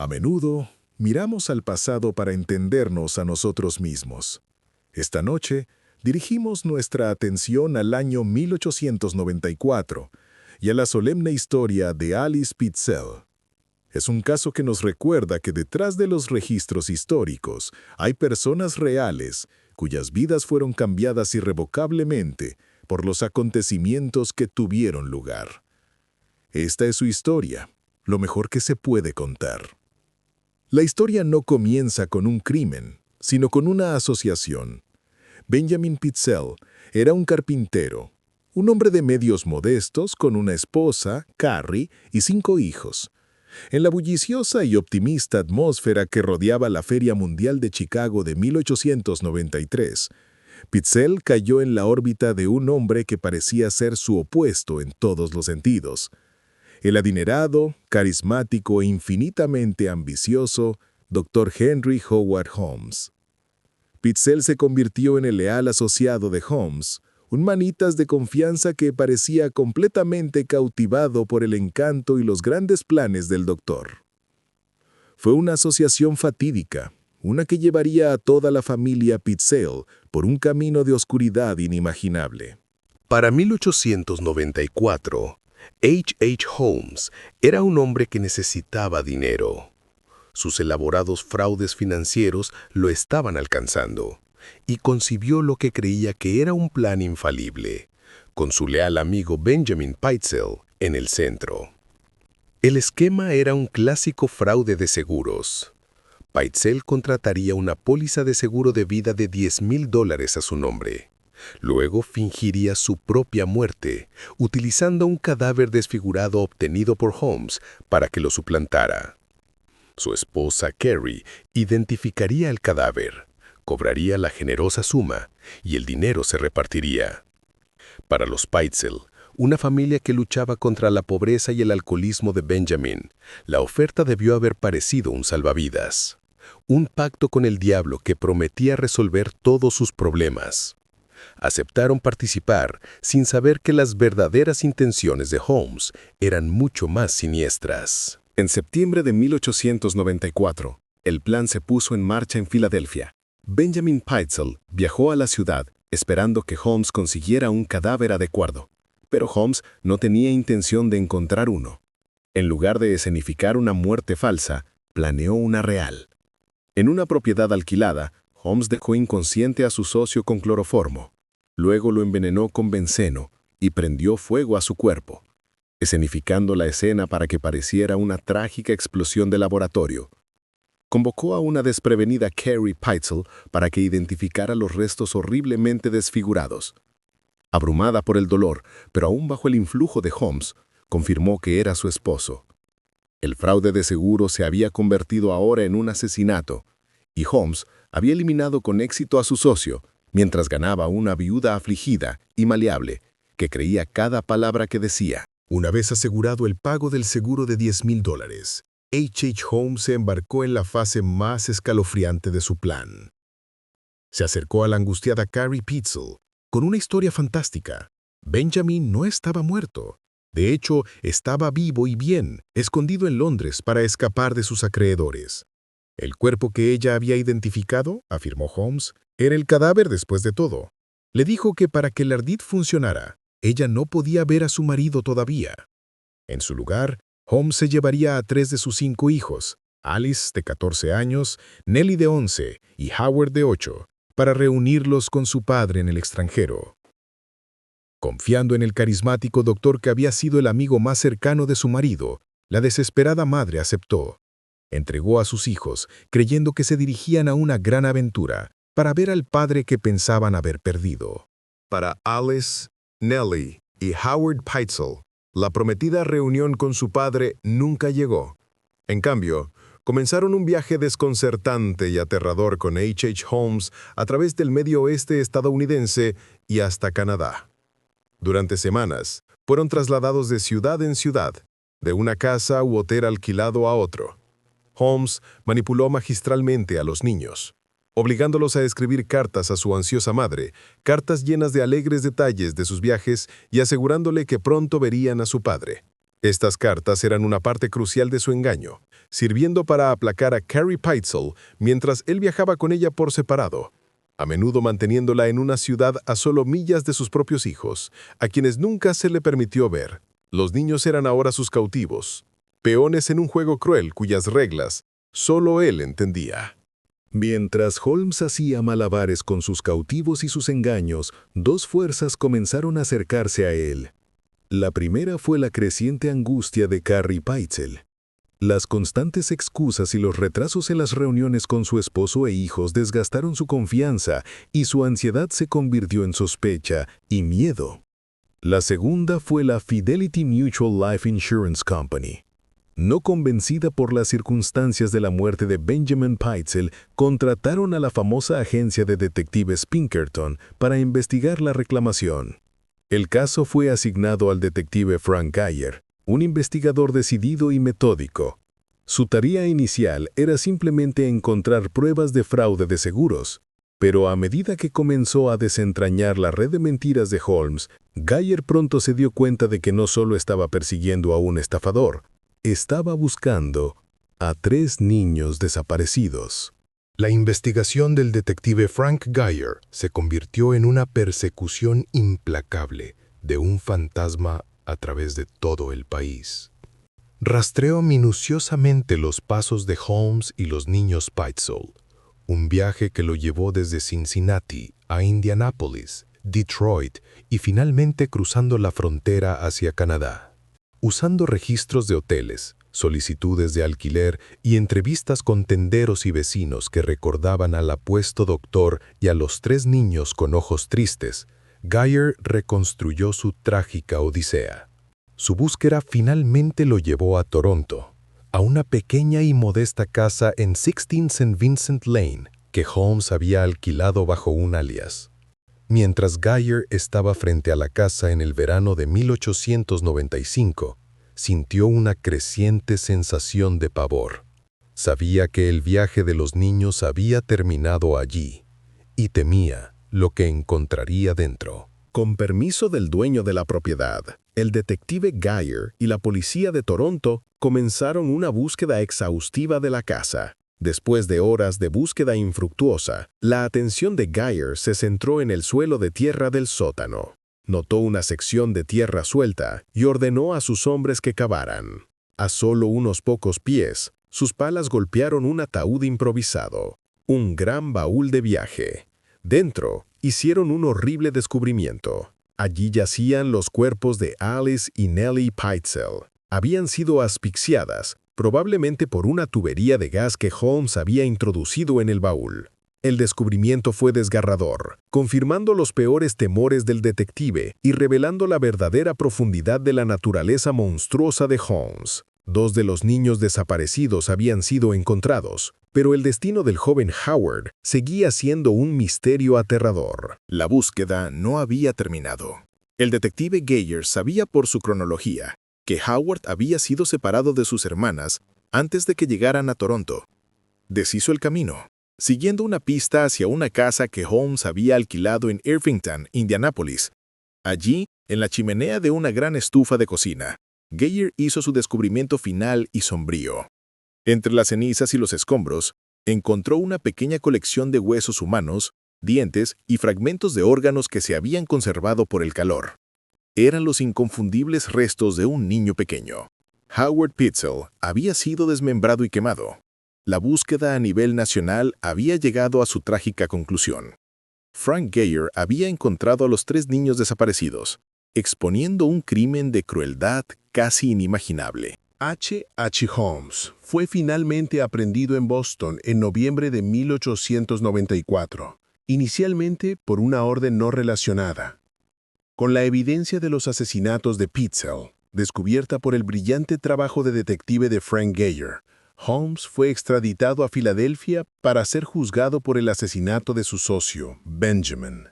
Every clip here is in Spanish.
A menudo, miramos al pasado para entendernos a nosotros mismos. Esta noche, dirigimos nuestra atención al año 1894 y a la solemne historia de Alice Pitzel. Es un caso que nos recuerda que detrás de los registros históricos hay personas reales cuyas vidas fueron cambiadas irrevocablemente por los acontecimientos que tuvieron lugar. Esta es su historia, lo mejor que se puede contar. La historia no comienza con un crimen, sino con una asociación. Benjamin Pitzel era un carpintero, un hombre de medios modestos con una esposa, Carrie, y 5 hijos. En la bulliciosa y optimista atmósfera que rodeaba la Feria Mundial de Chicago de 1893, Pitzel cayó en la órbita de un hombre que parecía ser su opuesto en todos los sentidos. El adinerado, carismático e infinitamente ambicioso Dr. Henry Howard Holmes. Pitzel se convirtió en el leal asociado de Holmes, un manitas de confianza que parecía completamente cautivado por el encanto y los grandes planes del doctor. Fue una asociación fatídica, una que llevaría a toda la familia Pitzel por un camino de oscuridad inimaginable. Para 1894, H. Holmes era un hombre que necesitaba dinero. Sus elaborados fraudes financieros lo estaban alcanzando, y concibió lo que creía que era un plan infalible, con su leal amigo Benjamin Pitzel en el centro. El esquema era un clásico fraude de seguros. Pitzel contrataría una póliza de seguro de vida de $10,000 a su nombre. Luego fingiría su propia muerte, utilizando un cadáver desfigurado obtenido por Holmes para que lo suplantara. Su esposa, Carrie, identificaría el cadáver, cobraría la generosa suma y el dinero se repartiría. Para los Pitzel, una familia que luchaba contra la pobreza y el alcoholismo de Benjamin, la oferta debió haber parecido un salvavidas. Un pacto con el diablo que prometía resolver todos sus problemas. Aceptaron participar sin saber que las verdaderas intenciones de Holmes eran mucho más siniestras. En septiembre de 1894, el plan se puso en marcha en Filadelfia. Benjamin Pitzel viajó a la ciudad esperando que Holmes consiguiera un cadáver adecuado, pero Holmes no tenía intención de encontrar uno. En lugar de escenificar una muerte falsa, planeó una real. En una propiedad alquilada, Holmes dejó inconsciente a su socio con cloroformo. Luego lo envenenó con benceno y prendió fuego a su cuerpo, escenificando la escena para que pareciera una trágica explosión de laboratorio. Convocó a una desprevenida Carrie Pitzel para que identificara los restos horriblemente desfigurados. Abrumada por el dolor, pero aún bajo el influjo de Holmes, confirmó que era su esposo. El fraude de seguro se había convertido ahora en un asesinato, y Holmes había eliminado con éxito a su socio, mientras ganaba una viuda afligida y maleable, que creía cada palabra que decía. Una vez asegurado el pago del seguro de $10,000, H. Holmes se embarcó en la fase más escalofriante de su plan. Se acercó a la angustiada Carrie Pitzel con una historia fantástica. Benjamin no estaba muerto. De hecho, estaba vivo y bien, escondido en Londres para escapar de sus acreedores. El cuerpo que ella había identificado, afirmó Holmes, era el cadáver después de todo. Le dijo que para que el ardid funcionara, ella no podía ver a su marido todavía. En su lugar, Holmes se llevaría a 3 de sus 5 hijos, Alice, de 14 años, Nellie, de 11, y Howard, de 8, para reunirlos con su padre en el extranjero. Confiando en el carismático doctor que había sido el amigo más cercano de su marido, la desesperada madre aceptó. Entregó a sus hijos, creyendo que se dirigían a una gran aventura, para ver al padre que pensaban haber perdido. Para Alice, Nellie y Howard Pitzel, la prometida reunión con su padre nunca llegó. En cambio, comenzaron un viaje desconcertante y aterrador con H. Holmes a través del medio oeste estadounidense y hasta Canadá. Durante semanas, fueron trasladados de ciudad en ciudad, de una casa u hotel alquilado a otro. Holmes manipuló magistralmente a los niños, obligándolos a escribir cartas a su ansiosa madre, cartas llenas de alegres detalles de sus viajes y asegurándole que pronto verían a su padre. Estas cartas eran una parte crucial de su engaño. sirviendo para aplacar a Carrie Pitzel mientras él viajaba con ella por separado, a menudo manteniéndola en una ciudad a solo millas de sus propios hijos, a quienes nunca se le permitió ver. Los niños eran ahora sus cautivos, peones en un juego cruel cuyas reglas solo él entendía. Mientras Holmes hacía malabares con sus cautivos y sus engaños, dos fuerzas comenzaron a acercarse a él. La primera fue la creciente angustia de Carrie Pitzel. Las constantes excusas y los retrasos en las reuniones con su esposo e hijos desgastaron su confianza y su ansiedad se convirtió en sospecha y miedo. La segunda fue la Fidelity Mutual Life Insurance Company. No convencida por las circunstancias de la muerte de Benjamin Pitzel, contrataron a la famosa agencia de detectives Pinkerton para investigar la reclamación. El caso fue asignado al detective Frank Geyer, un investigador decidido y metódico. Su tarea inicial era simplemente encontrar pruebas de fraude de seguros, pero a medida que comenzó a desentrañar la red de mentiras de Holmes, Geyer pronto se dio cuenta de que no solo estaba persiguiendo a un estafador, estaba buscando a 3 niños desaparecidos. La investigación del detective Frank Geyer se convirtió en una persecución implacable de un fantasma a través de todo el país. Rastreó minuciosamente los pasos de Holmes y los niños Pitzel, un viaje que lo llevó desde Cincinnati a Indianápolis, Detroit y finalmente cruzando la frontera hacia Canadá. Usando registros de hoteles, solicitudes de alquiler y entrevistas con tenderos y vecinos que recordaban al apuesto doctor y a los 3 niños con ojos tristes, Geyer reconstruyó su trágica odisea. Su búsqueda finalmente lo llevó a Toronto, a una pequeña y modesta casa en 16 St. Vincent Lane que Holmes había alquilado bajo un alias. Mientras Geyer estaba frente a la casa en el verano de 1895, sintió una creciente sensación de pavor. Sabía que el viaje de los niños había terminado allí, y temía lo que encontraría dentro. Con permiso del dueño de la propiedad, el detective Geyer y la policía de Toronto comenzaron una búsqueda exhaustiva de la casa. Después de horas de búsqueda infructuosa, la atención de Geyer se centró en el suelo de tierra del sótano. Notó una sección de tierra suelta y ordenó a sus hombres que cavaran. A solo unos pocos pies, sus palas golpearon un ataúd improvisado, un gran baúl de viaje. Dentro, hicieron un horrible descubrimiento. Allí yacían los cuerpos de Alice y Nellie Pitzel. Habían sido asfixiadas, probablemente por una tubería de gas que Holmes había introducido en el baúl. El descubrimiento fue desgarrador, confirmando los peores temores del detective y revelando la verdadera profundidad de la naturaleza monstruosa de Holmes. 2 de los niños desaparecidos habían sido encontrados, pero el destino del joven Howard seguía siendo un misterio aterrador. La búsqueda no había terminado. El detective Geyer sabía por su cronología que Howard había sido separado de sus hermanas antes de que llegaran a Toronto. Deshizo el camino, siguiendo una pista hacia una casa que Holmes había alquilado en Irvington, Indianápolis. Allí, en la chimenea de una gran estufa de cocina, Geyer hizo su descubrimiento final y sombrío. Entre las cenizas y los escombros, encontró una pequeña colección de huesos humanos, dientes y fragmentos de órganos que se habían conservado por el calor. Eran los inconfundibles restos de un niño pequeño. Howard Pitzel había sido desmembrado y quemado. La búsqueda a nivel nacional había llegado a su trágica conclusión. Frank Geyer había encontrado a los 3 niños desaparecidos, exponiendo un crimen de crueldad casi inimaginable. H. Holmes fue finalmente aprehendido en Boston en noviembre de 1894, inicialmente por una orden no relacionada. Con la evidencia de los asesinatos de Pitzel, descubierta por el brillante trabajo de detective de Frank Geyer, Holmes fue extraditado a Filadelfia para ser juzgado por el asesinato de su socio, Benjamin.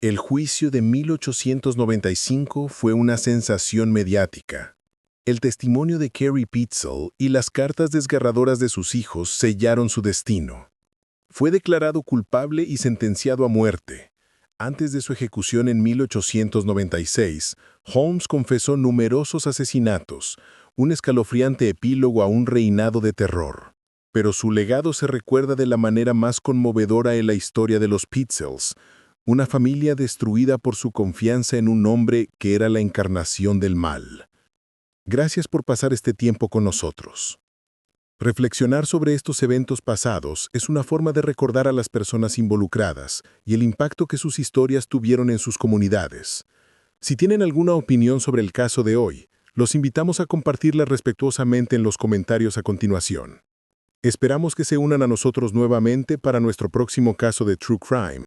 El juicio de 1895 fue una sensación mediática. El testimonio de Carrie Pitzel y las cartas desgarradoras de sus hijos sellaron su destino. Fue declarado culpable y sentenciado a muerte. Antes de su ejecución en 1896, Holmes confesó numerosos asesinatos, un escalofriante epílogo a un reinado de terror. Pero su legado se recuerda de la manera más conmovedora en la historia de los Pitzels, una familia destruida por su confianza en un hombre que era la encarnación del mal. Gracias por pasar este tiempo con nosotros. Reflexionar sobre estos eventos pasados es una forma de recordar a las personas involucradas y el impacto que sus historias tuvieron en sus comunidades. Si tienen alguna opinión sobre el caso de hoy, los invitamos a compartirla respetuosamente en los comentarios a continuación. Esperamos que se unan a nosotros nuevamente para nuestro próximo caso de True Crime.